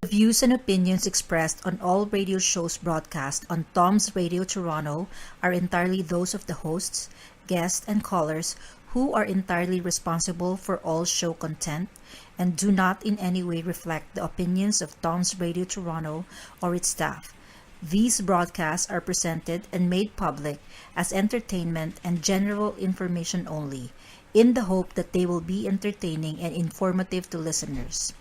The views and opinions expressed on all radio shows broadcast on Tom's Radio Toronto are entirely those of the hosts, guests, and callers who are entirely responsible for all show content and do not in any way reflect the opinions of Tom's Radio Toronto or its staff. These broadcasts are presented and made public as entertainment and general information only, in the hope that they will be entertaining and informative to listeners.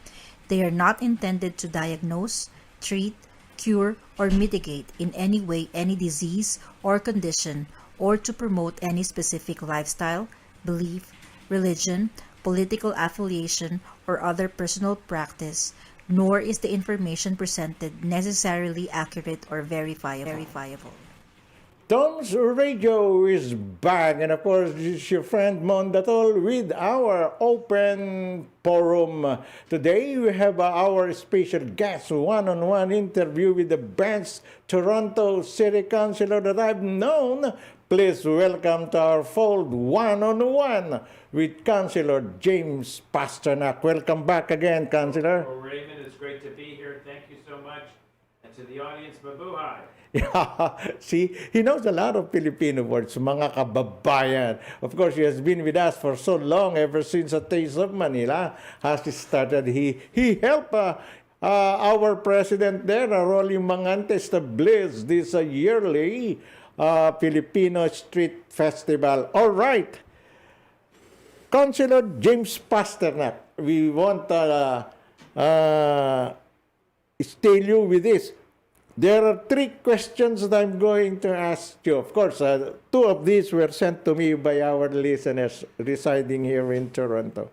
They are not intended to diagnose, treat, cure, or mitigate in any way any disease or condition, or to promote any specific lifestyle, belief, religion, political affiliation, or other personal practice, nor is the information presented necessarily accurate or verifiable. Tom's Radio is back, and of course, this is your friend Mondatol with our open forum. Today, we have our special guest, one-on-one interview with the best Toronto City Councilor that I've known. Please welcome to our fold, one-on-one with Councilor James Pasternak. Welcome back again, Councilor. Well, Raymond, it's great to be here. Thank you so much. And to the audience, mabuhay. Yeah, see, he knows a lot of Filipino words, mga kababayan. Of course, he has been with us for so long, ever since a Taste of Manila has started. He helped our president there, Rolly Mangante, establish this yearly Filipino Street Festival. All right, Councilor James Pasternak, we want to stay you with this. There are three questions that I'm going to ask you. Of course, two of these were sent to me by our listeners residing here in Toronto.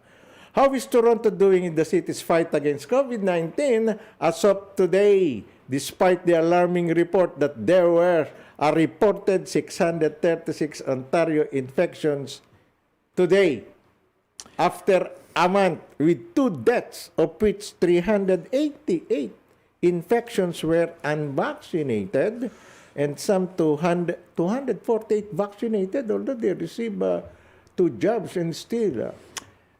How is Toronto doing in the city's fight against COVID-19 as of today, despite the alarming report that there were a reported 636 Ontario infections today, after a month with 2 deaths, of which 388 infections were unvaccinated, and some 248 vaccinated, although they received 2 jabs and still.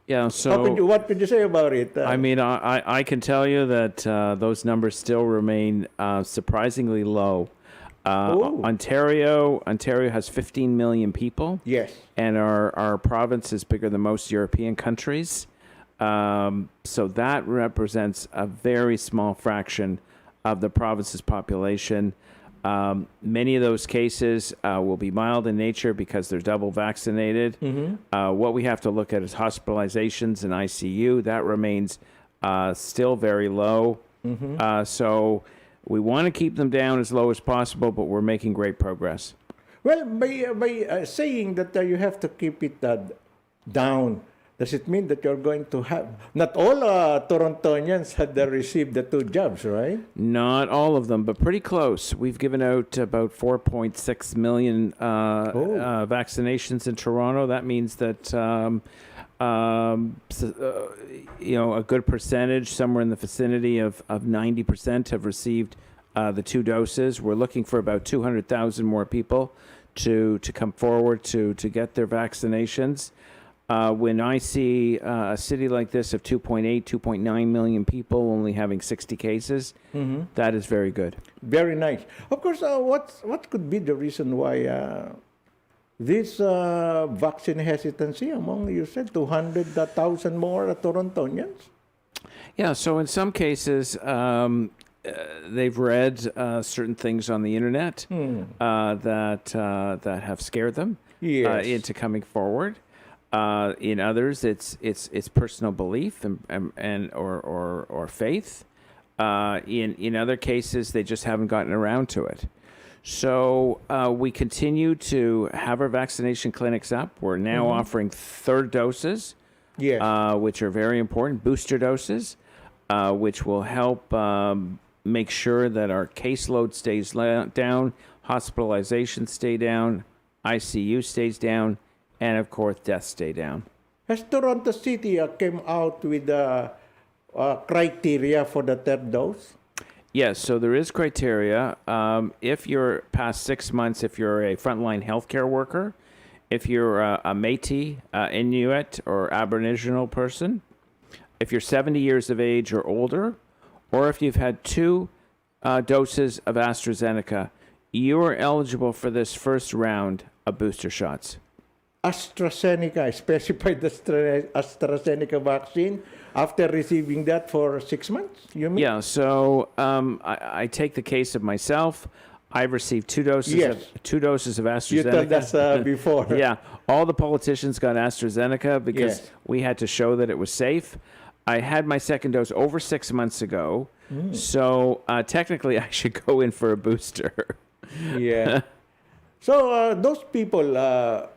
Yeah, so What could you say about it? I can tell you that those numbers still remain surprisingly low. Ontario has 15 million people. Yes. And our province is bigger than most European countries. So that represents a very small fraction of the province's population. Many of those cases will be mild in nature because they're double vaccinated. Mm-hmm. What we have to look at is hospitalizations and ICU. That remains still very low. Mm-hmm. So we want to keep them down as low as possible, but we're making great progress. Well, by saying that you have to keep it down, does it mean that you're going to have... Not all Torontonians had received the 2 jabs, right? Not all of them, but pretty close. We've given out about 4.6 million vaccinations in Toronto. That means that a good percentage, somewhere in the vicinity of 90%, have received the 2 doses. We're looking for about 200,000 more people to come forward to get their vaccinations. When I see a city like this of 2.9 million people only having 60 cases, mm-hmm. That is very good. Very nice. Of course, what could be the reason why this vaccine hesitancy among, you said, 200,000 more Torontonians? Yeah, so in some cases, they've read certain things on the internet that have scared them into coming forward. In others, it's personal belief and or faith. In other cases, they just haven't gotten around to it. So we continue to have our vaccination clinics up. We're now offering 3rd doses, which are very important, booster doses, which will help make sure that our caseload stays down, hospitalizations stay down, ICU stays down, and of course, deaths stay down. Has Toronto City came out with criteria for the 3rd dose? Yes, so there is criteria. If you're past 6 months, if you're a frontline healthcare worker, if you're a Métis, Inuit, or Aboriginal person, if you're 70 years of age or older, or if you've had 2 doses of AstraZeneca, you are eligible for this first round of booster shots. AstraZeneca, I specified the AstraZeneca vaccine after receiving that for 6 months, you mean? Yeah, so I take the case of myself. I've received 2 doses Yes. of 2 doses of AstraZeneca. You told us before. Yeah, all the politicians got AstraZeneca because Yes. we had to show that it was safe. I had my second dose over 6 months ago, so technically I should go in for a booster. Yeah. So those people,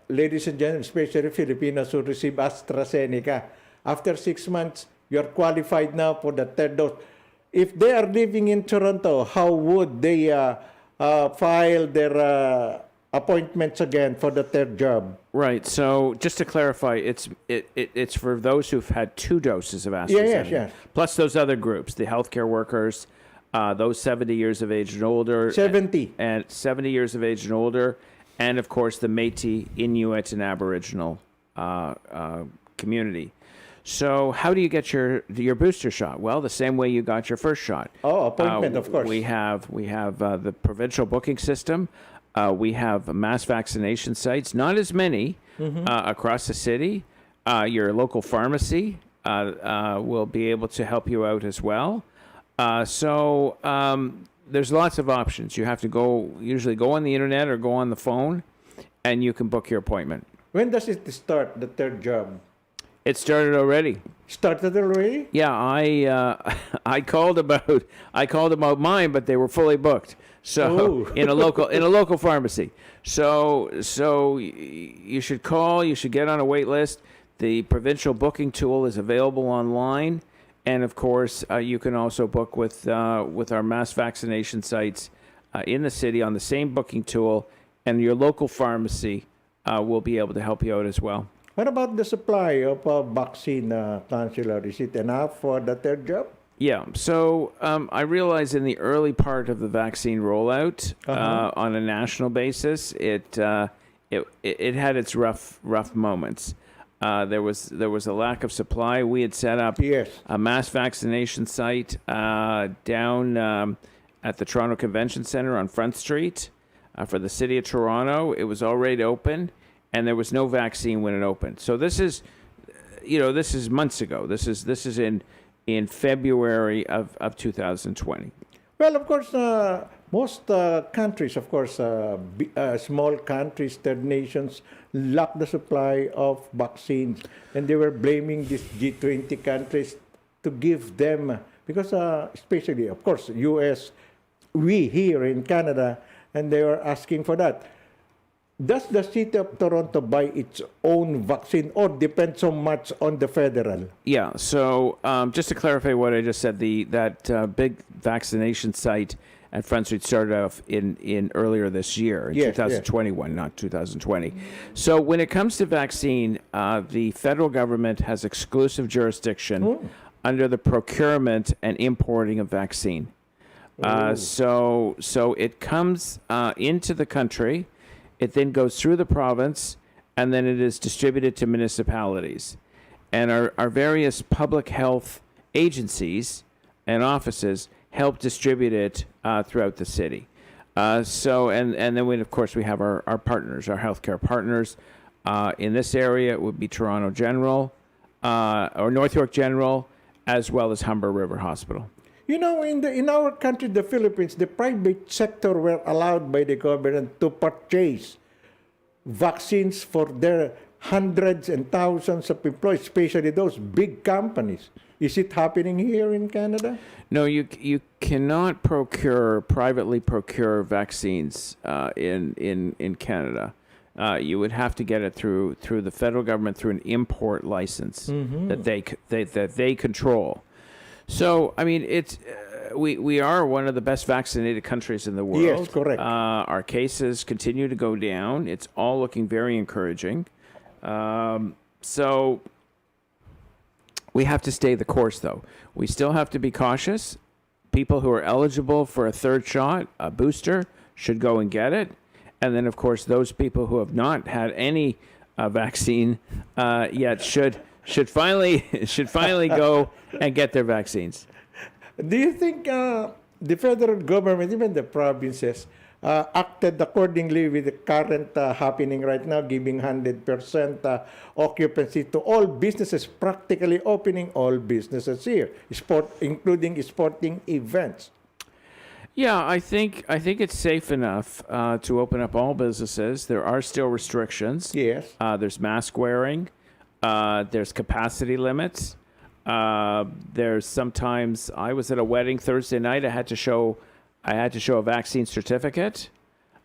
ladies and gentlemen, especially Filipinos who receive AstraZeneca, after 6 months, you're qualified now for the third dose. If they are living in Toronto, how would they file their appointments again for the third job? Right. So just to clarify, it's for those who've had 2 doses of AstraZeneca, yes. plus those other groups, the healthcare workers, those 70 years of age and older, 70. and 70 years of age and older, and of course the Métis, Inuit, and Aboriginal community. So how do you get your booster shot? Well, the same way you got your first shot. Oh, appointment, of course. We have the provincial booking system. We have mass vaccination sites, not as many across the city. Your local pharmacy will be able to help you out as well. So there's lots of options. You have to usually go on the internet or go on the phone, and you can book your appointment. When does it start, the third job? It started already. Started already? Yeah, I called about mine, but they were fully booked. So in a local pharmacy. So you should call. You should get on a wait list. The provincial booking tool is available online, and of course you can also book with our mass vaccination sites in the city on the same booking tool, and your local pharmacy will be able to help you out as well. What about the supply of vaccine, Councilor? Is it enough for the third job? Yeah. So I realize in the early part of the vaccine rollout, on a national basis, it had its rough moments. There was a lack of supply. We had set up a mass vaccination site down at the Toronto Convention Centre on Front Street for the City of Toronto. It was already open, and there was no vaccine when it opened. So this is months ago. This is in February of 2020. Well, of course, most countries, of course, small countries, third nations, lack the supply of vaccines. And they were blaming these G20 countries to give them, because especially, of course, U.S., we here in Canada, and they were asking for that. Does the city of Toronto buy its own vaccine or depend so much on the federal? Yeah, so just to clarify what I just said, that big vaccination site at Front Street started off in earlier this year, in 2021, not 2020. So when it comes to vaccine, the federal government has exclusive jurisdiction under the procurement and importing of vaccine. So it comes into the country. It then goes through the province, and then it is distributed to municipalities. And our various public health agencies and offices help distribute it throughout the city. And then we have our partners, our healthcare partners. In this area, it would be Toronto General or North York General, as well as Humber River Hospital. You know, in our country, the Philippines, the private sector were allowed by the government to purchase vaccines for their hundreds and thousands of employees, especially those big companies. Is it happening here in Canada? No, you cannot privately procure vaccines in Canada. You would have to get it through the federal government through an import license that they control. So, I mean, we are one of the best vaccinated countries in the world. Yes, correct. Our cases continue to go down. It's all looking very encouraging. So we have to stay the course, though. We still have to be cautious. People who are eligible for a third shot, a booster, should go and get it. And then, of course, those people who have not had any vaccine yet should finally go and get their vaccines. Do you think the federal government, even the provinces, acted accordingly with the current happening right now, giving 100% occupancy to all businesses, practically opening all businesses here, including sporting events? Yeah, I think it's safe enough to open up all businesses. There are still restrictions. Yes. There's mask wearing. There's capacity limits. There's sometimes I was at a wedding Thursday night. I had to show a vaccine certificate.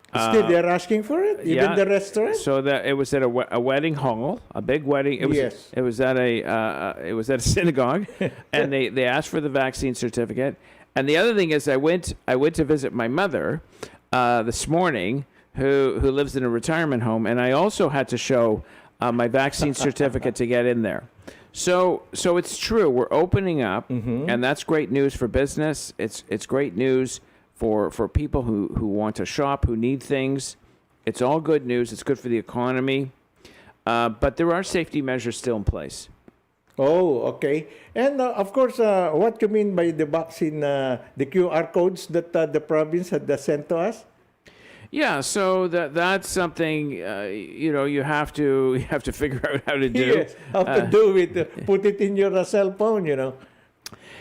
Still, they're asking for it, even the restaurant. So that it was at a wedding hall, a big wedding. It was. Yes. It was at a synagogue, and they asked for the vaccine certificate. And the other thing is, I went to visit my mother this morning, who lives in a retirement home, and I also had to show my vaccine certificate to get in there. So it's true. We're opening up, and that's great news for business. It's great news for people who want to shop, who need things. It's all good news. It's good for the economy. But there are safety measures still in place. Oh, okay. And of course, what you mean by the vaccine, the QR codes that the province had sent to us? Yeah, so that's something you have to figure out how to do. Yes, how to do it. Put it in your cell phone.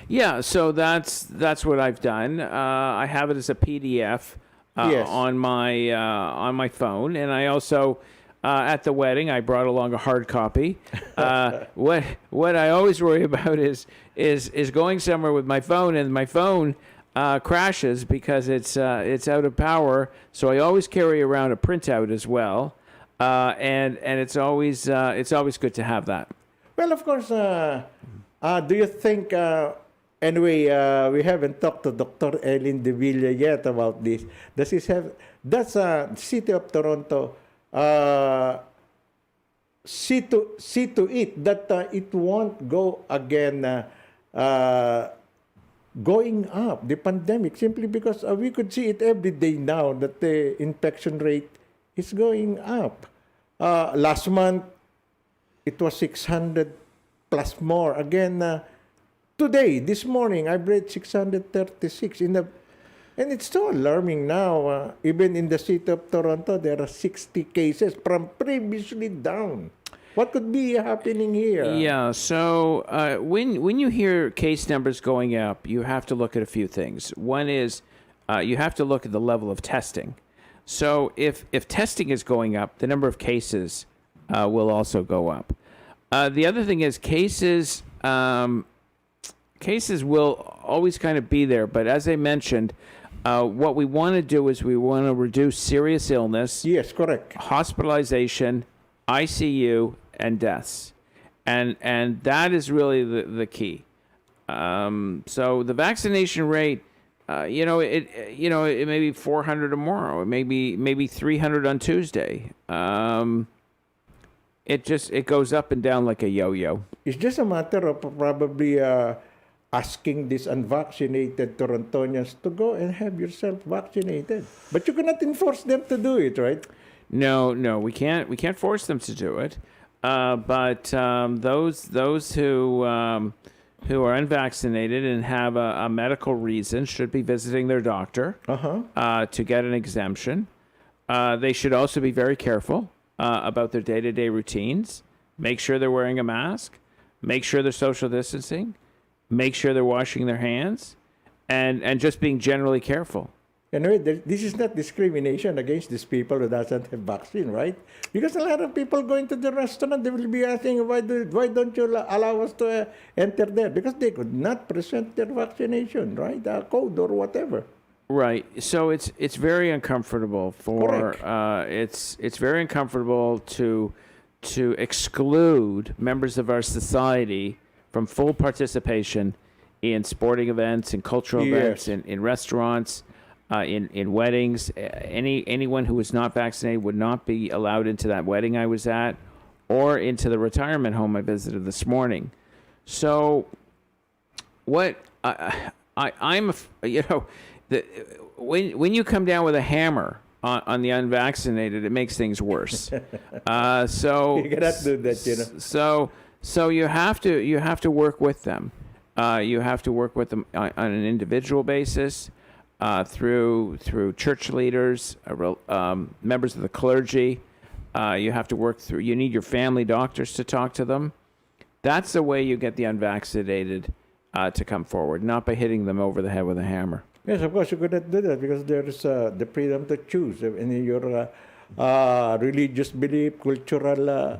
Yeah, so that's what I've done. I have it as a PDF Yes. on my phone, and I also at the wedding I brought along a hard copy. What I always worry about is going somewhere with my phone, and my phone crashes because it's out of power. So I always carry around a printout as well, and it's always good to have that. Well, of course, do you think, anyway, we haven't talked to Dr. Ellen De Villa yet about this. Does City of Toronto see to it that it won't go again going up, the pandemic, simply because we could see it every day now that the infection rate is going up. Last month, it was 600 plus more. Again, today, this morning, I read 636. And it's so alarming now. Even in the city of Toronto, there are 60 cases from previously down. What could be happening here? Yeah, so when you hear case numbers going up, you have to look at a few things. One is you have to look at the level of testing. So if testing is going up, the number of cases will also go up. The other thing is cases will always kind of be there, but as I mentioned, what we want to do is we want to reduce serious illness. Yes, correct. Hospitalization, ICU, and deaths, and that is really the key. So the vaccination rate, it may be 400 tomorrow, it may be 300 on Tuesday. It goes up and down like a yo-yo. It's just a matter of probably asking these unvaccinated Torontonians to go and have yourself vaccinated. But you cannot enforce them to do it, right? No, we can't force them to do it. But those who are unvaccinated and have a medical reason should be visiting their doctor to get an exemption. They should also be very careful about their day-to-day routines. Make sure they're wearing a mask. Make sure they're social distancing. Make sure they're washing their hands, and just being generally careful. Anyway, this is not discrimination against these people who doesn't have vaccine, right? Because a lot of people going to the restaurant, they will be asking, why don't you allow us to enter there? Because they could not present their vaccination, right? A code or whatever. Right. So it's very uncomfortable it's very uncomfortable to exclude members of our society from full participation in sporting events, in cultural events, in restaurants. In weddings, anyone who was not vaccinated would not be allowed into that wedding I was at, or into the retirement home I visited this morning. So, what when you come down with a hammer on the unvaccinated, it makes things worse. So you cannot do that, So you have to work with them. You have to work with them on an individual basis, through church leaders, members of the clergy. You have to work through. You need your family doctors to talk to them. That's the way you get the unvaccinated to come forward, not by hitting them over the head with a hammer. Yes, of course you couldn't do that because there is the freedom to choose. In your religious belief, cultural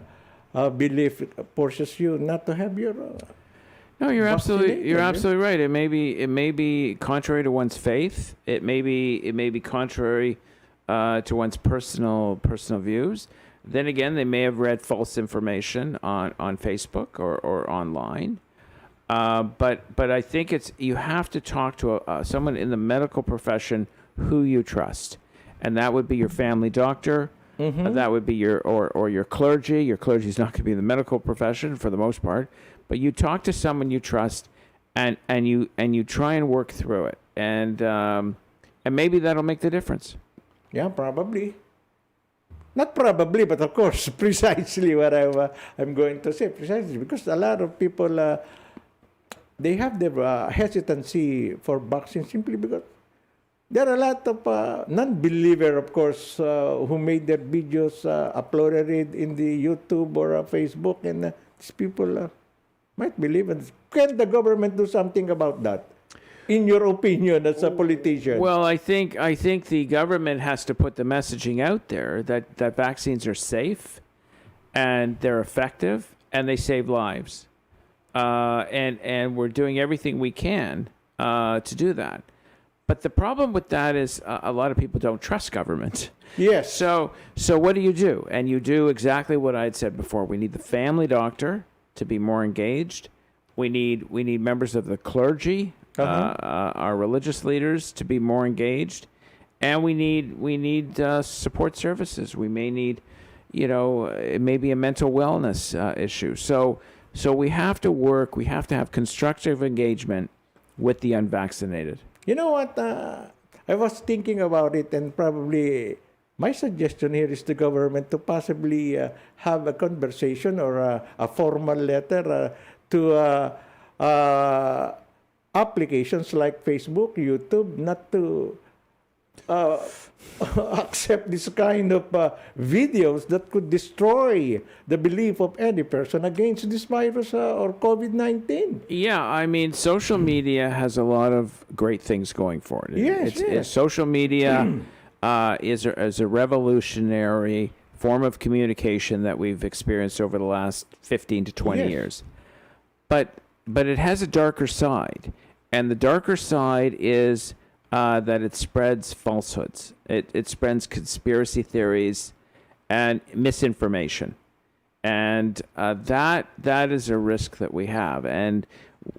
belief forces you not to have your. No, you're absolutely right. It may be contrary to one's faith. It may be contrary to one's personal views. Then again, they may have read false information on Facebook or online. But I think you have to talk to someone in the medical profession who you trust, and that would be your family doctor. Mm-hmm. That would be your clergy. Your clergy is not going to be in the medical profession for the most part, but you talk to someone you trust, and you try and work through it, and maybe that'll make the difference. Yeah, probably. Not probably, but of course, precisely what I'm going to say. Precisely because a lot of people they have their hesitancy for vaccine simply because there are a lot of non-believer, of course, who made their videos uploaded it in the YouTube or Facebook, and these people might believe. And can the government do something about that? In your opinion, as a politician? Well, I think the government has to put the messaging out there that vaccines are safe, and they're effective, and they save lives, and we're doing everything we can to do that. But the problem with that is a lot of people don't trust government. Yes. So what do? And you do exactly what I had said before. We need the family doctor to be more engaged. We need members of the clergy, our religious leaders, to be more engaged, and we need support services. We may need, it may be a mental wellness issue. So we have to work. We have to have constructive engagement with the unvaccinated. You know what? I was thinking about it, and probably my suggestion here is the government to possibly have a conversation or a formal letter to applications like Facebook, YouTube, not to accept this kind of videos that could destroy the belief of any person against this virus or COVID-19. Yeah, I mean, social media has a lot of great things going for it. Yes. Social media is a revolutionary form of communication that we've experienced over the last 15 to 20 years. But it has a darker side. And the darker side is that it spreads falsehoods. It spreads conspiracy theories and misinformation. And that is a risk that we have. And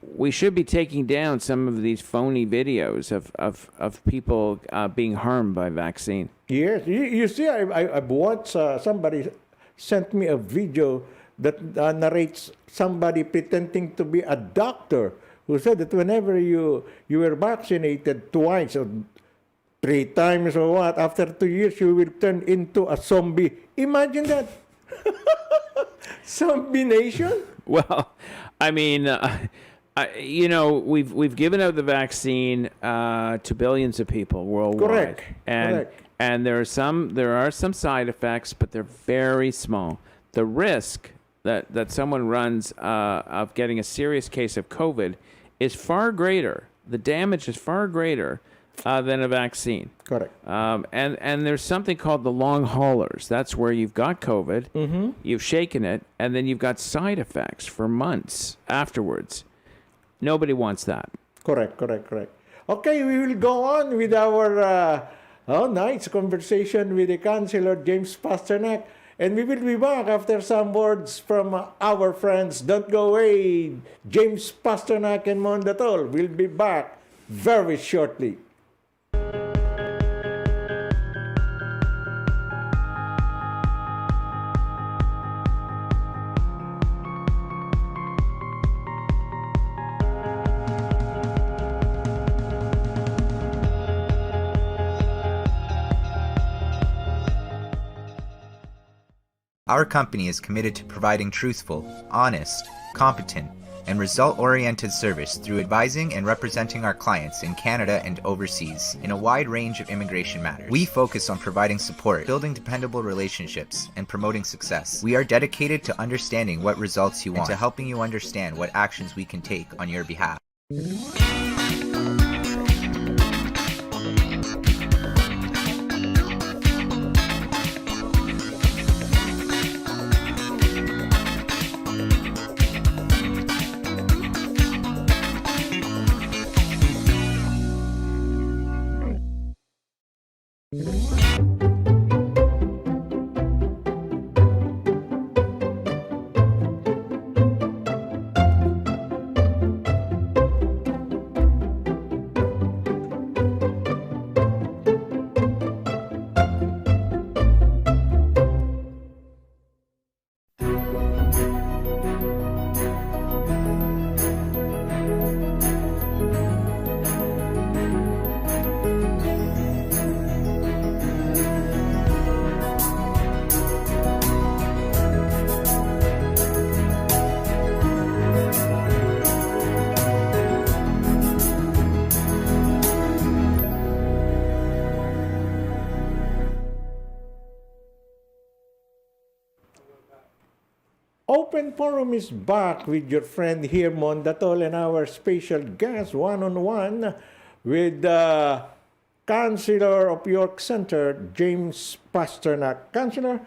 we should be taking down some of these phony videos of people being harmed by vaccine. Yes. You see, I've watched somebody sent me a video that narrates somebody pretending to be a doctor who said that whenever you were vaccinated twice or 3 times or what, after 2 years you will turn into a zombie. Imagine that. Zombie nation? Well, I mean, we've given out the vaccine to billions of people worldwide. Correct. And there are some side effects, but they're very small. The risk that someone runs of getting a serious case of COVID is far greater. The damage is far greater than a vaccine. Correct. And there's something called the long haulers. That's where you've got COVID, you've shaken it, and then you've got side effects for months afterwards. Nobody wants that. Correct. Okay, we will go on with our nice conversation with the Councilor James Pasternak. And we will be back after some words from our friends. Don't go away. James Pasternak and Mondatol will be back very shortly. Our company is committed to providing truthful, honest, competent, and result-oriented service through advising and representing our clients in Canada and overseas in a wide range of immigration matters. We focus on providing support, building dependable relationships, and promoting success. We are dedicated to understanding what results you want and to helping you understand what actions we can take on your behalf. Open Forum is back with your friend here, Mondatol, and our special guest, one-on-one, with the Councilor of York Center, James Pasternak. Councilor,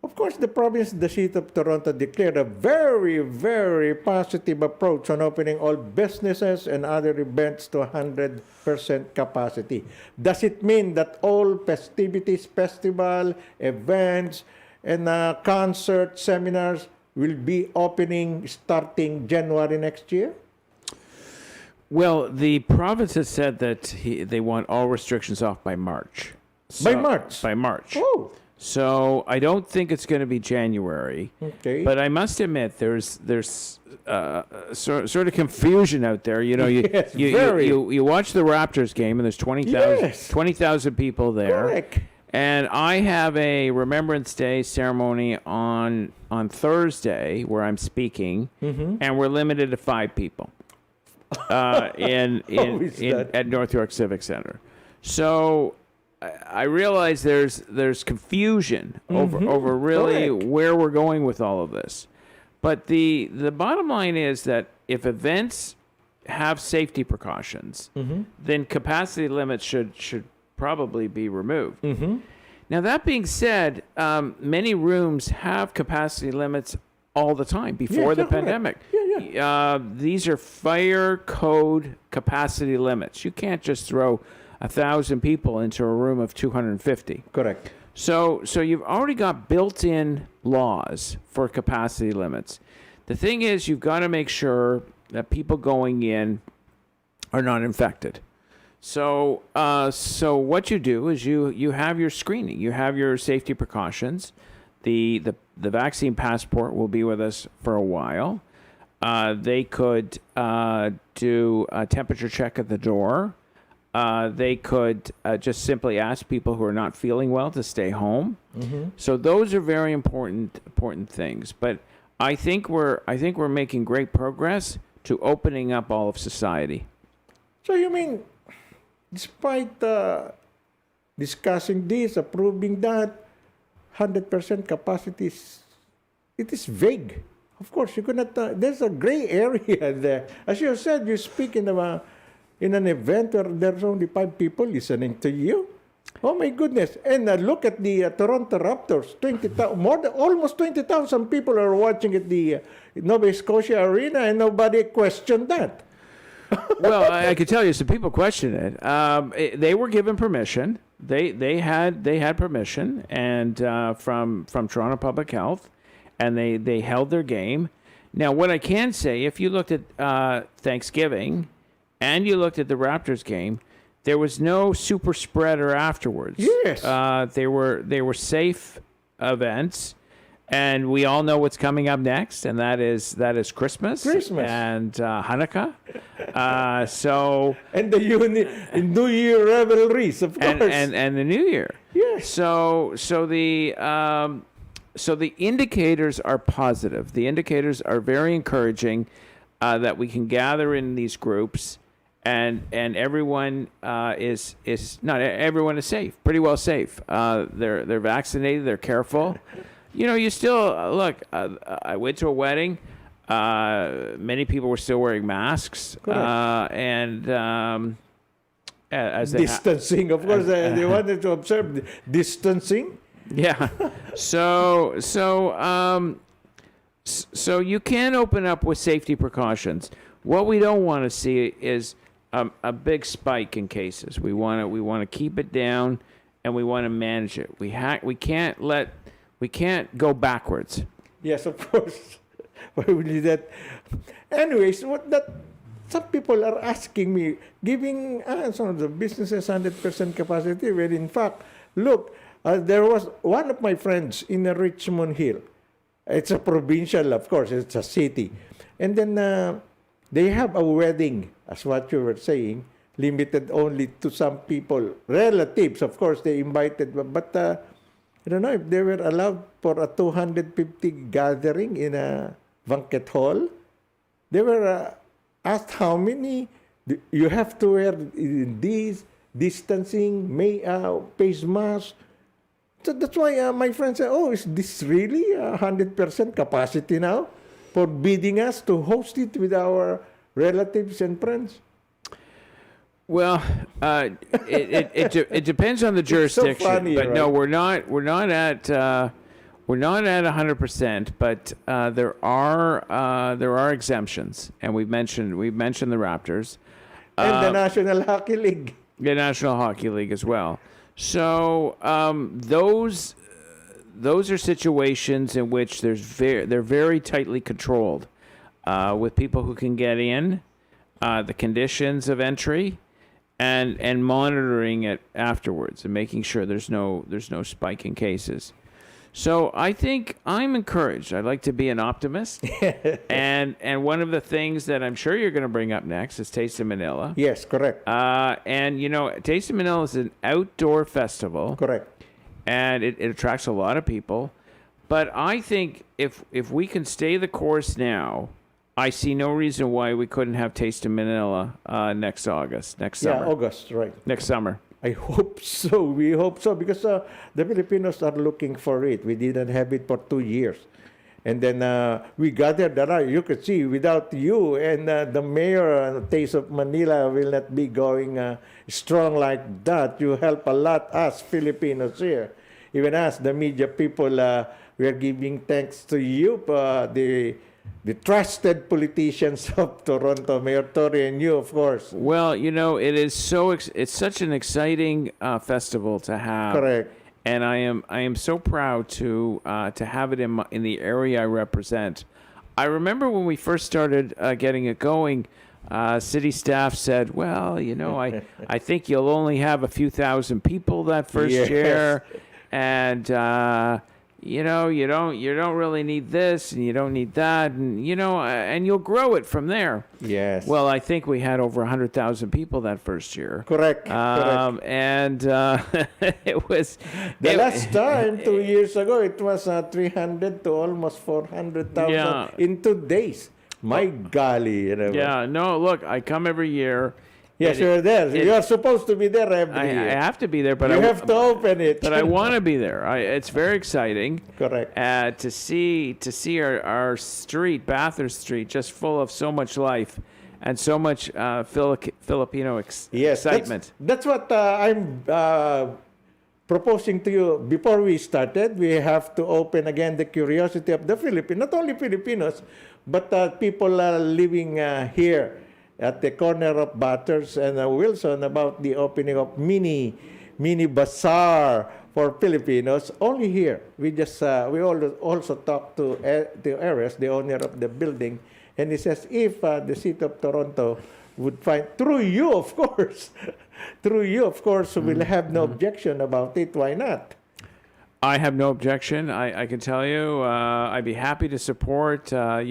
of course, the province, the city of Toronto declared a very, very positive approach on opening all businesses and other events to 100% capacity. Does it mean that all festivities, festival, events, and concert, seminars will be opening starting January next year? Well, the province has said that they want all restrictions off by March. By March? By March. Oh. So I don't think it's going to be January. Okay. But I must admit, there's sort of confusion out there. You know, Yes, you watch the Raptors game, and there's 20,000 Yes. 20,000 people there. Correct. And I have a Remembrance Day ceremony on Thursday where I'm speaking, and we're limited to 5 people at North York Civic Center. So I realize there's confusion over really Correct. where we're going with all of this. But the bottom line is that if events have safety precautions, then capacity limits should probably be removed. Now, that being said, many rooms have capacity limits all the time before the pandemic. These are fire code capacity limits. You can't just throw 1,000 people into a room of 250. Correct. So you've already got built-in laws for capacity limits. The thing is, you've got to make sure that people going in are not infected. So what you do is you have your screening, you have your safety precautions. The vaccine passport will be with us for a while. They could do a temperature check at the door. They could just simply ask people who are not feeling well to stay home. So those are very important things. But I think we're making great progress to opening up all of society. So you mean, despite discussing this, approving that, 100% capacity, it is vague. Of course, you cannot. There's a gray area there. As you said, you speak in an event where there's only 5 people listening to you. Oh my goodness! And look at the Toronto Raptors. 20,000, almost 20,000 people are watching at the Nova Scotia Arena, and nobody questioned that. Well, I could tell you some people question it. They were given permission. They had permission, and from Toronto Public Health, and they held their game. Now, what I can say, if you looked at Thanksgiving, and you looked at the Raptors game, there was no super spreader afterwards. Yes, they were safe events. And we all know what's coming up next, and that is Christmas and Hanukkah. And the New Year revelries, of course, and the New Year. Yes. So the indicators are positive. The indicators are very encouraging. that we can gather in these groups, and everyone is not everyone is safe, pretty well safe. They're vaccinated, they're careful. You still look. I went to a wedding. Many people were still wearing masks, and as they distancing. Of course, they wanted to observe distancing. Yeah. So you can open up with safety precautions. What we don't want to see is a big spike in cases. We want to keep it down, and we want to manage it. We can't go backwards. Yes, of course. Why would you that? Anyways, some people are asking me, giving some of the businesses 100% capacity, when in fact, look, there was one of my friends in Richmond Hill. It's a provincial, of course, it's a city. And then they have a wedding, as what you were saying, limited only to some people, relatives, of course, they invited, but I don't know if they were allowed for a 250 gathering in a banquet hall. They were asked how many you have to wear these distancing, face mask. So that's why my friend said, "Oh, is this really 100% capacity now, forbidding us to host it with our relatives and friends?" Well, it depends on the jurisdiction, so funny, but right? no, we're not at 100%, but there are exemptions, and we've mentioned the Raptors And the National Hockey League. The National Hockey League as well. So those are situations in which they're very tightly controlled, with people who can get in, the conditions of entry, and monitoring it afterwards and making sure there's no spike in cases. So I think I'm encouraged. I like to be an optimist, and one of the things that I'm sure you're going to bring up next is Taste of Manila. Yes, correct. And Taste of Manila is an outdoor festival. Correct. And it attracts a lot of people. But I think if we can stay the course now, I see no reason why we couldn't have Taste of Manila next summer. Yeah, August, right. Next summer. I hope so. We hope so, because the Filipinos are looking for it. We didn't have it for 2 years. And then we gathered around. You could see, without you and the mayor, Taste of Manila will not be going strong like that. You help a lot, us Filipinos here. Even us, the media people, we are giving thanks to you, the trusted politicians of Toronto, Mayor Tory, and you, of course. Well, it is it's such an exciting festival to have. Correct. And I am so proud to have it in the area I represent. I remember when we first started getting it going, city staff said, "Well, I think you'll only have a few thousand people that first year, and you don't really need this, and you don't need that, and and you'll grow it from there." Yes. Well, I think we had over 100,000 people that first year. Correct. And it was the last time 2 years ago, it was 300 to almost 400,000 in 2 days. My golly, Yeah. No, look, I come every year. Yes, you're there. You are supposed to be there every year. I have to be there, but you have to open it. But I want to be there. It's very exciting. Correct. To see our street, Bathurst Street, just full of so much life and so much Filipino excitement. That's what I'm proposing to you. Before we started, we have to open again the curiosity of the Filipinos, not only Filipinos, but people living here at the corner of Bathurst and Wilson, about the opening of mini bazaar for Filipinos only here. We also talked to Ares, the owner of the building, and he says if the city of Toronto would find, through you of course, will have no objection about it. Why not? I have no objection. I can tell you, I'd be happy to support a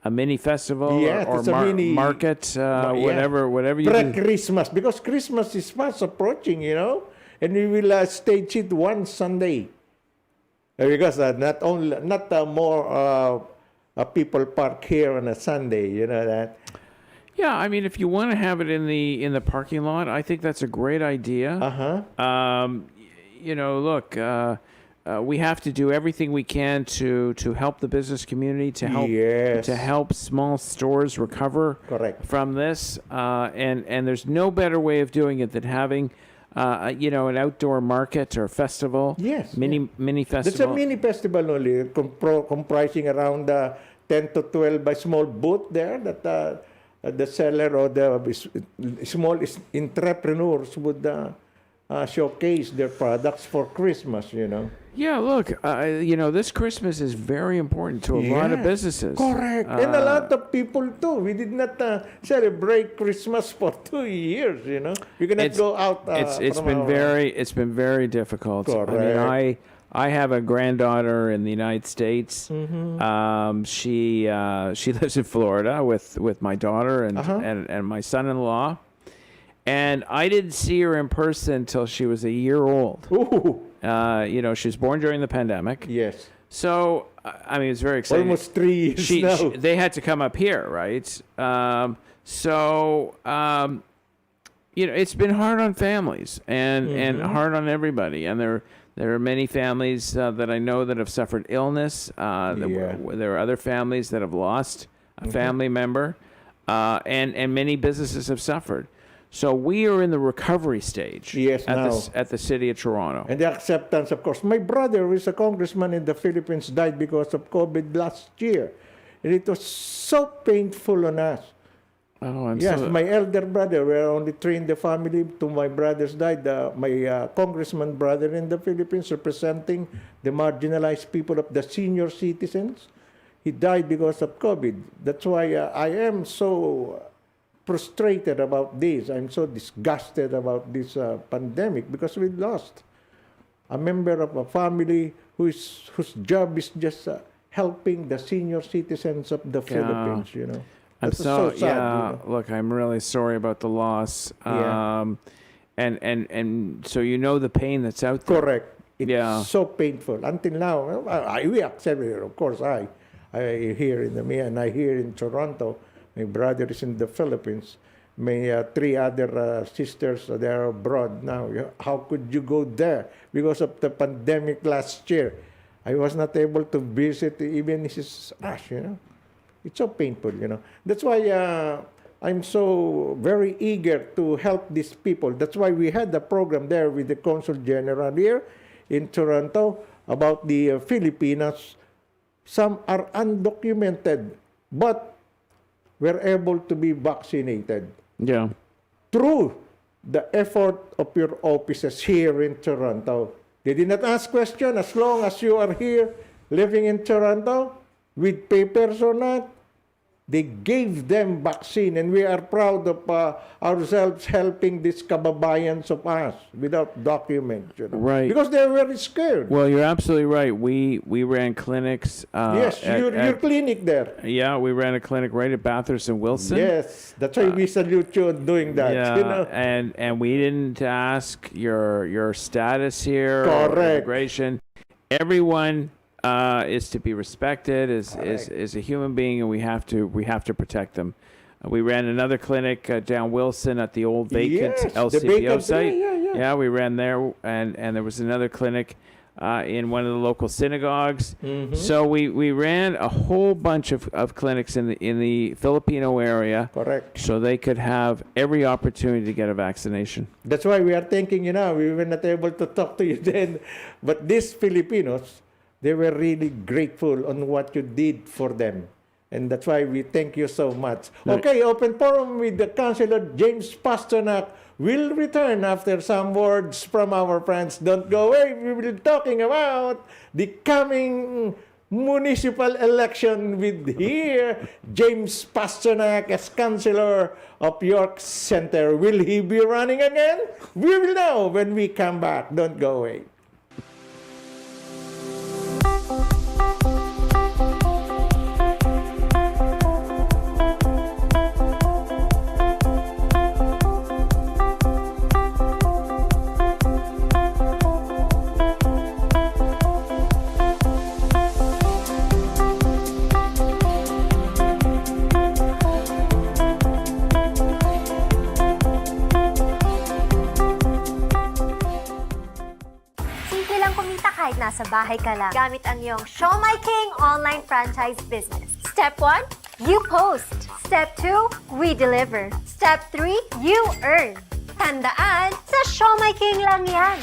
mini festival or market, whatever you do. Pre-Christmas, because Christmas is fast approaching, and we will stage it one Sunday. Because not more people park here on a Sunday. You know that. Yeah, I mean, if you want to have it in the parking lot, I think that's a great idea. Look, we have to do everything we can to help the business community, to help small stores recover from this. And there's no better way of doing it than having an outdoor market or festival. Yes. Mini festival. It's a mini festival only, comprising around 10 to 12 by small booth there that the seller or the small entrepreneurs would showcase their products for Christmas, Yeah, look, this Christmas is very important to a lot of businesses. Correct. And a lot of people too. We did not celebrate Christmas for 2 years, We cannot go out. It's been very difficult. Correct. I mean, I have a granddaughter in the United States. She lives in Florida with my daughter and my son-in-law. And I didn't see her in person until she was a year old. Ooh. She was born during the pandemic. Yes. So, I mean, it's very exciting. Almost 3 years now. They had to come up here, right? It's been hard on families and hard on everybody. And there are many families that I know that have suffered illness. There are other families that have lost a family member. And many businesses have suffered. So we are in the recovery stage at the city of Toronto. And the acceptance, of course. My brother, who is a congressman in the Philippines, died because of COVID last year. And it was so painful on us. Oh, my elder brother, we are only three in the family. Two my brothers died. My congressman brother in the Philippines, representing the marginalized people of the senior citizens, he died because of COVID. That's why I am so frustrated about this. I'm so disgusted about this pandemic because we lost a member of a family whose job is just helping the senior citizens of the Philippines, I'm so sad. Look, I'm really sorry about the loss. And so the pain that's out there. Correct. It's so painful. Until now, we accept it. Of course, I here in the MEA and I here in Toronto. My brother is in the Philippines. My three other sisters, they are abroad now. How could you go there? Because of the pandemic last year, I was not able to visit even Mrs. Ash, It's so painful, That's why I'm so very eager to help these people. That's why we had the program there with the Consul General here in Toronto about the Filipinos. Some are undocumented, but were able to be vaccinated. Yeah. Through the effort of your offices here in Toronto. They did not ask question as long as you are here living in Toronto with papers or not. They gave them vaccine, and we are proud of ourselves helping these kababayans of us without documents. Right. Because they're very scared. Well, you're absolutely right. We ran clinics. Yes, your clinic there. Yeah, we ran a clinic right at Bathurst and Wilson. Yes, that's why we salute you on doing that. Yeah, and we didn't ask your status here. Correct. Or immigration. Everyone is to be respected is a human being, and we have to protect them. We ran another clinic down Wilson at the old vacant LCBO site. Yeah, we ran there, and there was another clinic in one of the local synagogues. So we ran a whole bunch of clinics in the Filipino area. Correct. So they could have every opportunity to get a vaccination. That's why we are thinking, we were not able to talk to you then, but these Filipinos, they were really grateful on what you did for them. And that's why we thank you so much. Okay, open forum with the Councilor James Pasternak will return after some words from our friends. Don't go away. We will be talking about the coming municipal election with here James Pasternak as Councilor of York Center. Will he be running again? We will know when we come back. Don't go away. nasa bahay ka lang gamit ang iyong Show My King online franchise business. Step 1, you post. Step 2, we deliver. Step 3, you earn. Tandaan, sa Show My King lang yan.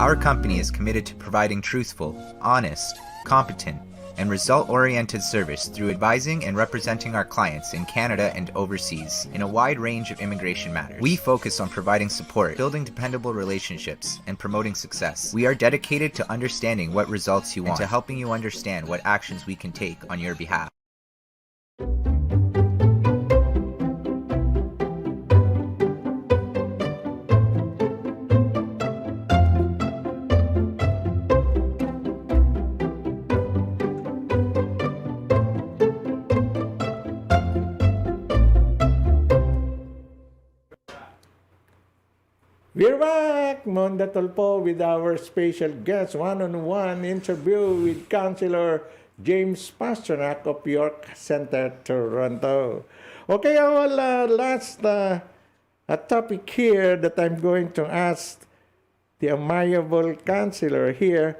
Our company is committed to providing truthful, honest, competent, and result-oriented service through advising and representing our clients in Canada and overseas in a wide range of immigration matters. We focus on providing support, building dependable relationships, and promoting success. We are dedicated to understanding what results you want and to helping you understand what actions we can take on your behalf. We're back, Monda Tolpo, with our special guest, one-on-one interview with Councilor James Pasternak of York Center, Toronto. Okay, our last topic here that I'm going to ask the amiable Councilor here.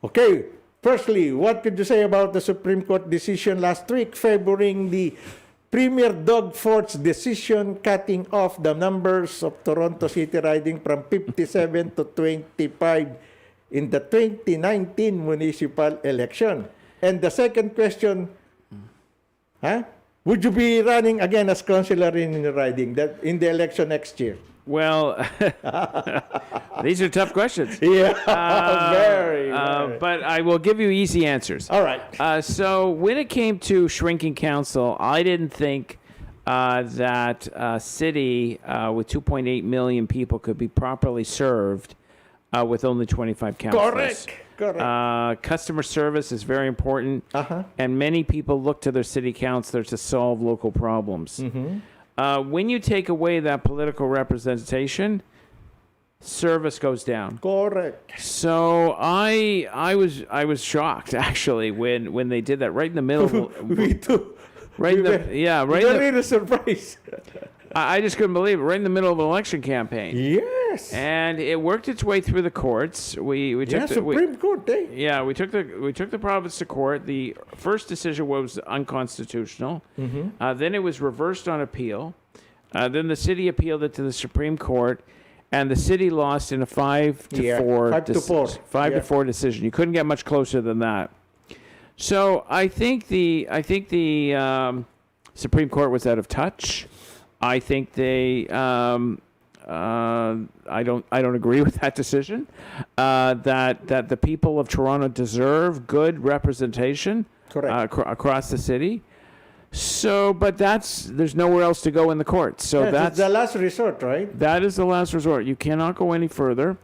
Okay, firstly, what could you say about the Supreme Court decision last week favoring the Premier Doug Ford's decision cutting off the numbers of Toronto City riding from 57 to 25 in the 2019 municipal election? And the second question, would you be running again as councillor in the riding in the election next year? Well, these are tough questions. Yeah, very. But I will give you easy answers. All right. So when it came to shrinking council, I didn't think that a city with 2.8 million people could be properly served with only 25 councillors. Correct. Customer service is very important, and many people look to their city councillor to solve local problems. Mm-hmm. When you take away that political representation, service goes down. Correct. So I was shocked actually when they did that right in the middle. Me too. Right in the Very surprised. I just couldn't believe it. Right in the middle of an election campaign. Yes. And it worked its way through the courts. We took the Supreme Court. Yeah, we took the province to court. The first decision was unconstitutional. Mm-hmm. Then it was reversed on appeal. Then the city appealed it to the Supreme Court, and the city lost in a 5-4 to 4 decision. You couldn't get much closer than that. So I think the Supreme Court was out of touch. I think they. I don't agree with that decision. That the people of Toronto deserve good representation across the city. So, but there's nowhere else to go in the courts. So that's the last resort, right? That is the last resort. You cannot go any further.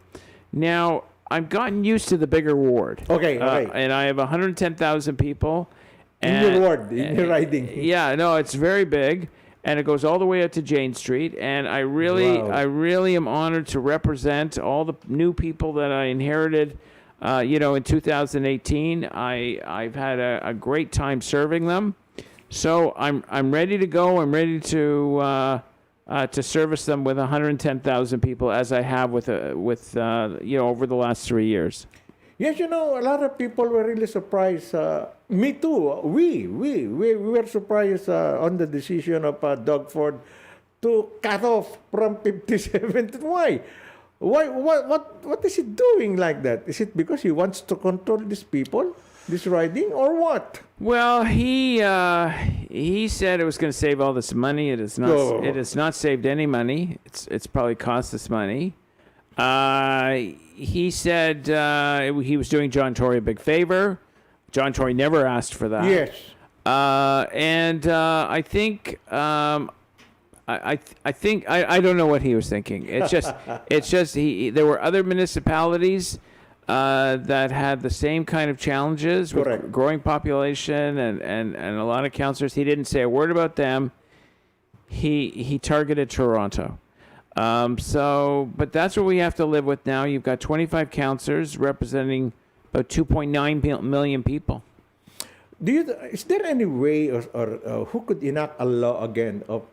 Now, I've gotten used to the bigger ward. Okay. And I have 110,000 people. In your ward, in your riding. Yeah, no, it's very big. And it goes all the way out to Jane Street. And I really am honored to represent all the new people that I inherited, in 2018. I've had a great time serving them. So I'm ready to go. I'm ready to service them with 110,000 people as I have with over the last 3 years. Yes, a lot of people were really surprised. Me too. We were surprised on the decision of Doug Ford to cut off from 57. Why? What is he doing like that? Is it because he wants to control these people, this riding, or what? Well, he said it was going to save all this money. It is not. Oh. It has not saved any money. It's probably cost us money. He said he was doing John Tory a big favor. John Tory never asked for that. Yes. I think I don't know what he was thinking. It's just there were other municipalities that had the same kind of challenges with growing population and a lot of councillors. He didn't say a word about them. He targeted Toronto. But that's what we have to live with now. You've got 25 councillors representing about 2.9 million people. Is there any way or who could enact a law again of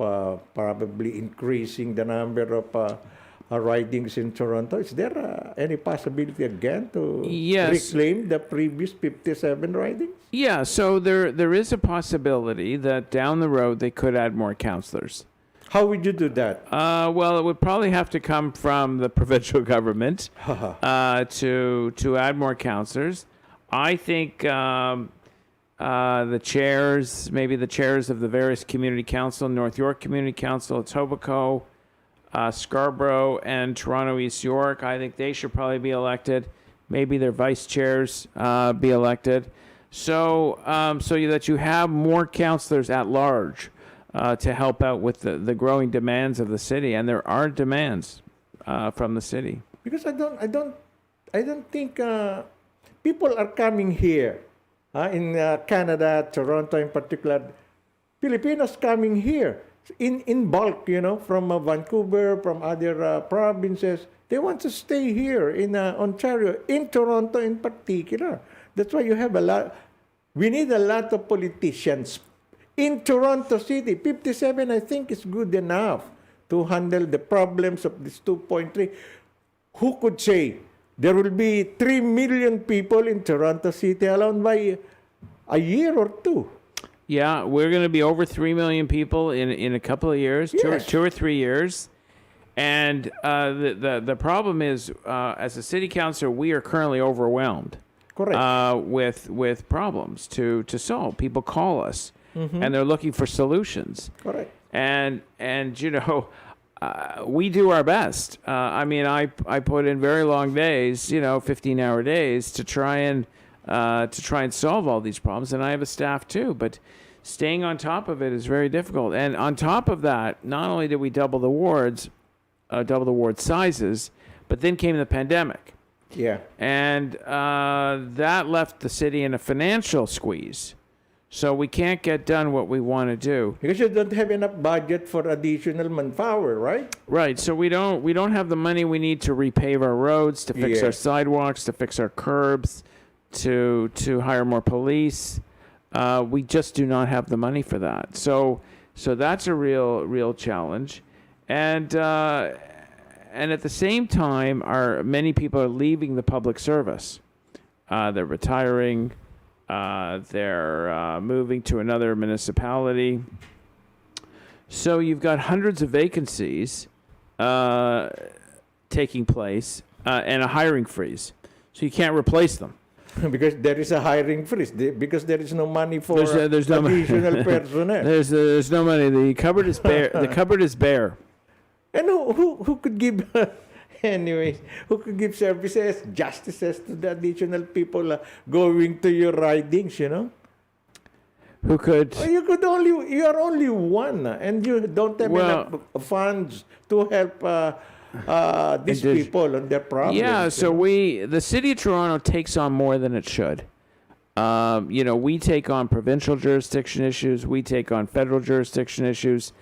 probably increasing the number of ridings in Toronto? Is there any possibility again to reclaim the previous 57 ridings? Yeah, so there is a possibility that down the road they could add more councillors. How would you do that? Well, it would probably have to come from the provincial government to add more councillors. I think the chairs, maybe the chairs of the various community council, North York Community Council, Etobicoke, Scarborough, and Toronto East York, I think they should probably be elected. Maybe their vice chairs be elected. So that you have more councillors at large to help out with the growing demands of the city, and there are demands from the city. Because I don't think people are coming here in Canada, Toronto in particular. Filipinos coming here in bulk, from Vancouver, from other provinces. They want to stay here in Ontario, in Toronto in particular. That's why you have a lot. We need a lot of politicians in Toronto City. 57, I think, is good enough to handle the problems of this 2.3. Who could say there will be 3 million people in Toronto City alone by a year or two? Yeah, we're going to be over 3 million people in a couple of years, Yes. two or 3 years. And the problem is, as a city councilor, we are currently overwhelmed. Correct. With problems to solve. People call us, and they're looking for solutions. Correct. And we do our best. I put in very long days, 15-hour days to try and solve all these problems, and I have a staff too. But staying on top of it is very difficult. And on top of that, not only did we double the ward sizes, but then came the pandemic. Yeah. And that left the city in a financial squeeze. So we can't get done what we want to do. Because you don't have enough budget for additional manpower, right? Right. So we don't have the money we need to repave our roads, to fix our sidewalks, to fix our curbs, to hire more police. We just do not have the money for that. So that's a real challenge. And at the same time, many people are leaving the public service. They're retiring. They're moving to another municipality. So you've got hundreds of vacancies taking place and a hiring freeze. So you can't replace them. Because there is a hiring freeze. Because there is no money for there's no additional personnel. There's no money. The cupboard is bare. The cupboard is bare. And who could give, anyways, who could give services, justices to the additional people going to your ridings, Who could? You are only one, and you don't have enough funds to help these people on their problems. Yeah, so the city of Toronto takes on more than it should. We take on provincial jurisdiction issues. We take on federal jurisdiction issues.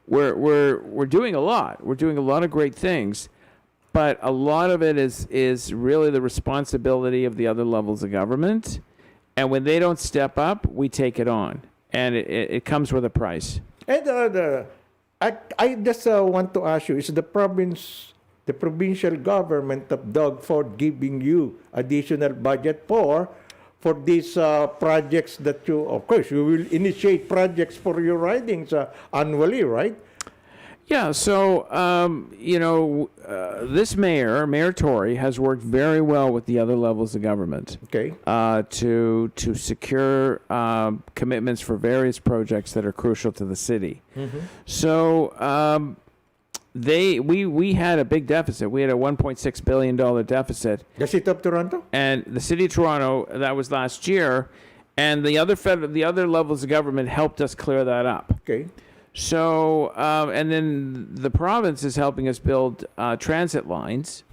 We're doing a lot. We're doing a lot of great things, but a lot of it is really the responsibility of the other levels of government. And when they don't step up, we take it on, and it comes with a price. And I just want to ask you: is the provincial government of Doug Ford giving you additional budget for these projects that you will initiate projects for your ridings annually, right? Yeah, so, this Mayor Tory, has worked very well with the other levels of government to secure commitments for various projects that are crucial to the city. Mm-hmm. So, we had a big deficit. We had a $1.6 billion deficit. The City of Toronto? And the City of Toronto, that was last year, and the other levels of government helped us clear that up. Okay. So, and then the province is helping us build transit lines,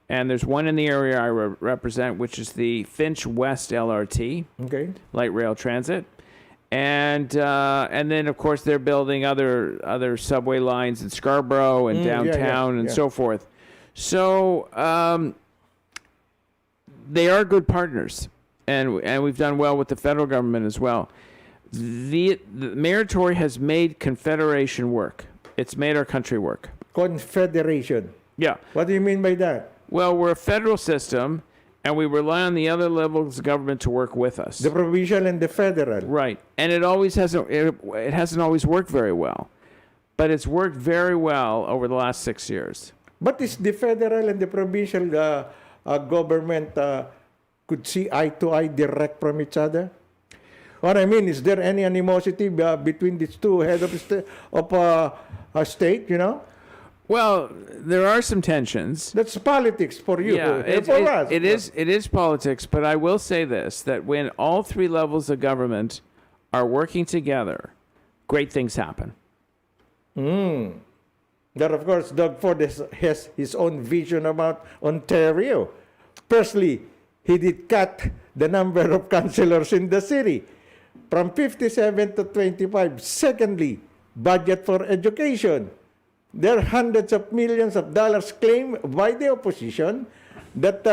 and there's one in the area I represent, which is the Finch West LRT, light rail transit. And then of course they're building other subway lines in Scarborough and downtown and so forth. So they are good partners, and we've done well with the federal government as well. The Mayor Tory has made Confederation work. It's made our country work. Confederation. Yeah. What do you mean by that? Well, we're a federal system, and we rely on the other levels of government to work with us. The provincial and the federal. Right. And it hasn't always worked very well, but it's worked very well over the last 6 years. But is the federal and the provincial government could see eye to eye direct from each other? What I mean, is there any animosity between these two heads of a state, you know? Well, there are some tensions. That's politics for you. Yeah, for us. It is politics, but I will say this, that when all three levels of government are working together, great things happen. That, of course, Doug Ford has his own vision about Ontario. Firstly, he did cut the number of councilors in the city from 57 to 25. Secondly, budget for education. There are hundreds of millions of dollars claimed by the opposition that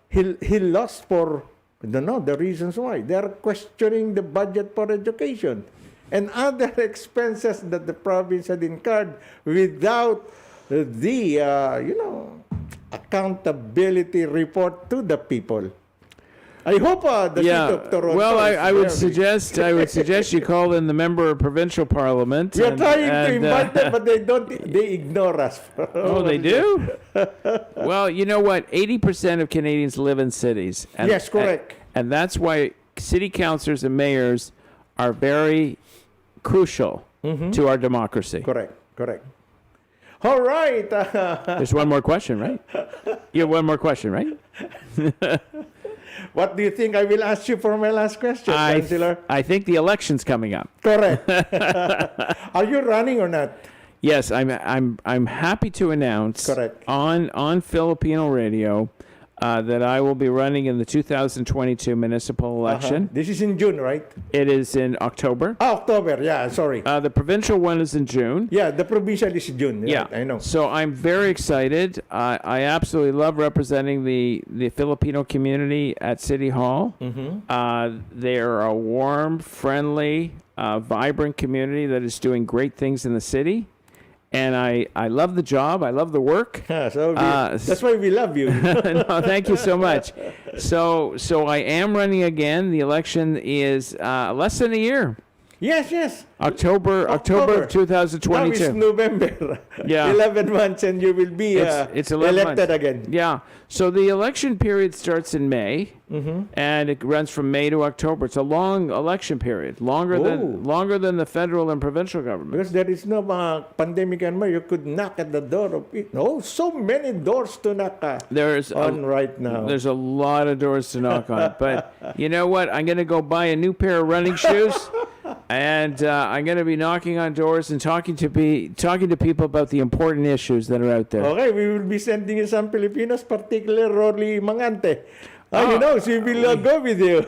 he lost for, I don't know, the reasons why. They are questioning the budget for education and other expenses that the province had incurred without the, accountability report to the people. I hope the city of Toronto. Well, I would suggest you call in the member of provincial parliament. We are trying to invite them, but they ignore us. Oh, they do? Well, you know what? 80% of Canadians live in cities. And, yes, correct. And that's why city councillors and mayors are very crucial to our democracy. Correct. All right. There's one more question, right? You have one more question, right? What do you think I will ask you for my last question, Councilor? I think the election's coming up. Correct. Are you running or not? Yes, I'm happy to announce on Filipino radio that I will be running in the 2022 municipal election. This is in June, right? It is in October. October, yeah, sorry. The provincial one is in June. Yeah, the provincial is June. Yeah, right, I know. So I'm very excited. I absolutely love representing the Filipino community at City Hall. They are a warm, friendly, vibrant community that is doing great things in the city. And I love the job. I love the work. That's why we love you. No, thank you so much. So I am running again. The election is less than a year. Yes. October of 2022. Now it's November. Yeah. 11 months and you will be it's 11 elected months. again. Yeah. So the election period starts in May, and it runs from May to October. It's a long election period, longer than the federal and provincial government. Because there is no pandemic anymore. You could knock at the door of it. No, so many doors to knock on right now. There's a lot of doors to knock on. But you know what? I'm going to go buy a new pair of running shoes. And I'm going to be knocking on doors and talking to people about the important issues that are out there. Okay, we will be sending you some Filipinos, particularly Mangante. Who knows? We will go with you.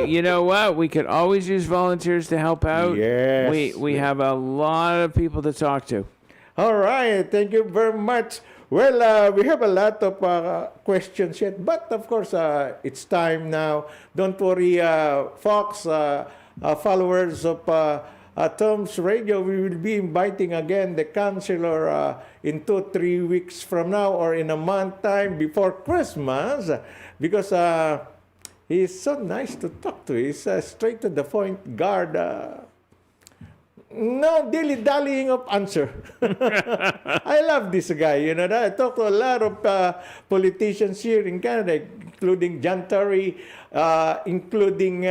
You know what? We could always use volunteers to help out. Yes. We have a lot of people to talk to. All right. Thank you very much. Well, we have a lot of questions yet, but of course, it's time now. Don't worry, folks. Followers of Tom's Radio, we will be inviting again the councilor in 2-3 weeks from now or in a month time before Christmas because he's so nice to talk to. He's straight to the point guard. No dilly-dallying of answer. I love this guy. You know, I talk to a lot of politicians here in Canada, including John Tory, including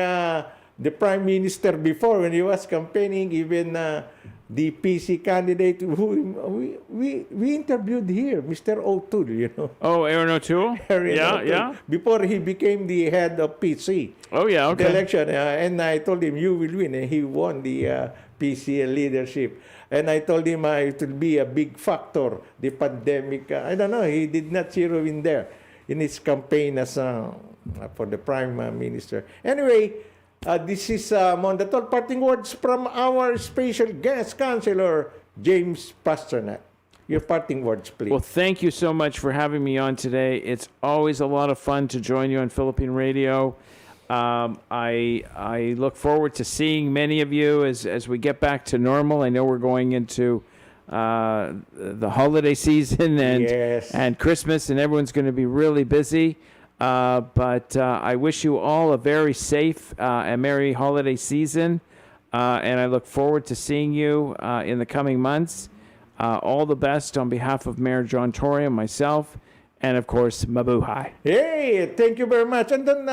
the Prime Minister before when he was campaigning, even the PC candidate who we interviewed here, Mr. O'Toole, you know. Oh, Aaron O'Toole? Yeah. Before he became the head of PC. Oh, yeah, okay. The election, and I told him, you will win, and he won the PC leadership. And I told him it will be a big factor, the pandemic. I don't know, he did not zero in there in his campaign as for the Prime Minister. Anyway, This is Mondatol. Parting words from our special guest, Councilor James Pasternak. Your parting words, please. Well, thank you so much for having me on today. It's always a lot of fun to join you on Philippine radio. I look forward to seeing many of you as we get back to normal. I know we're going into the holiday season and Christmas, and everyone's going to be really busy. But I wish you all a very safe and merry holiday season, and I look forward to seeing you in the coming months. All the best on behalf of Mayor John Tory and myself, and of course, mabuhay. Hey, thank you very much. And then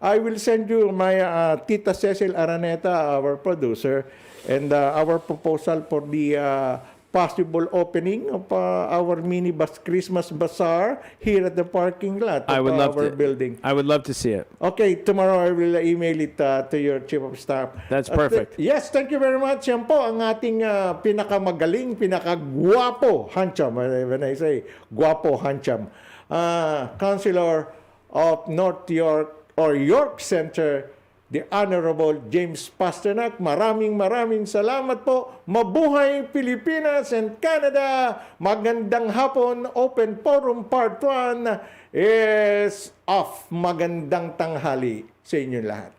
I will send you my Tita Cecil Araneta, our producer, and our proposal for the possible opening of our minibus Christmas bazaar here at the parking lot of our building. I would love to see it. Okay, tomorrow I will email it to your chief of staff. That's perfect. Yes, thank you very much. Yan po ang ating pinakamagaling, pinakagwapo hancham. When I say guapo hancham, Councilor of North York or York Center, the Honorable James Pasternak. Maraming salamat po. Mabuhay Pilipinas and Canada. Magandang hapon. Open Forum Part 1 is off. Magandang tanghali sa inyo lahat.